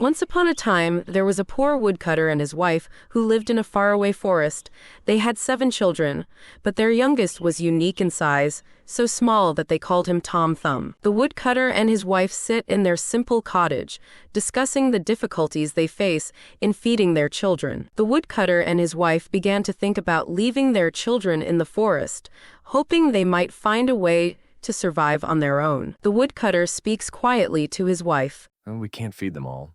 Once upon a time, there was a poor woodcutter and his wife who lived in a faraway forest. They had 7 children, but their youngest was unique in size, so small that they called him Tom Thumb. The woodcutter and his wife sit in their simple cottage, discussing the difficulties they face in feeding their children. The woodcutter and his wife began to think about leaving their children in the forest, hoping they might find a way to survive on their own. The woodcutter speaks quietly to his wife. Well, we can't feed them all.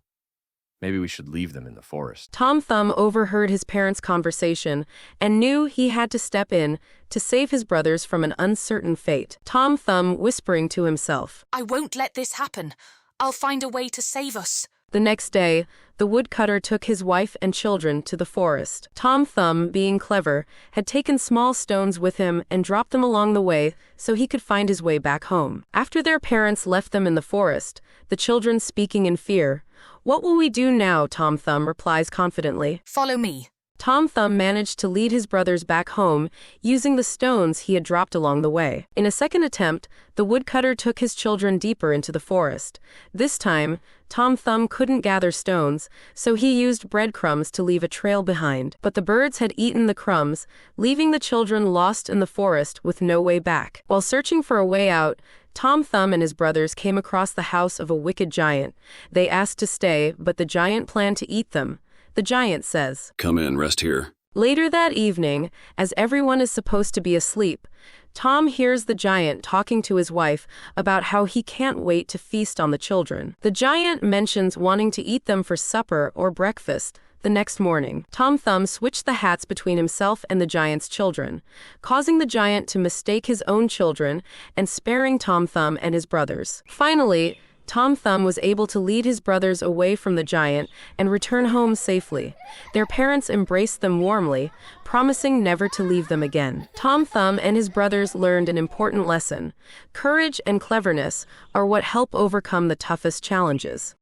Maybe we should leave them in the forest. Tom Thumb overheard his parents' conversation and knew he had to step in to save his brothers from an uncertain fate. Tom Thumb whispering to himself, "I won't let this happen. I'll find a way to save us." The next day, the woodcutter took his wife and children to the forest. Tom Thumb, being clever, had taken small stones with him and dropped them along the way so he could find his way back home. After their parents left them in the forest, the children speaking in fear, "What will we do now?" Tom Thumb replies confidently. "Follow me." Tom Thumb managed to lead his brothers back home using the stones he had dropped along the way. In a second attempt, the woodcutter took his children deeper into the forest. This time, Tom Thumb couldn't gather stones, so he used breadcrumbs to leave a trail behind. But the birds had eaten the crumbs, leaving the children lost in the forest with no way back. While searching for a way out, Tom Thumb and his brothers came across the house of a wicked giant. They asked to stay, but the giant planned to eat them. The giant says, "Come in, rest here." Later that evening, as everyone is supposed to be asleep, Tom hears the giant talking to his wife about how he can't wait to feast on the children. The giant mentions wanting to eat them for supper or breakfast the next morning. Tom Thumb switched the hats between himself and the giant's children, causing the giant to mistake his own children and sparing Tom Thumb and his brothers. Finally, Tom Thumb was able to lead his brothers away from the giant and return home safely. Their parents embraced them warmly, promising never to leave them again. Tom Thumb and his brothers learned an important lesson. Courage and cleverness are what help overcome the toughest challenges.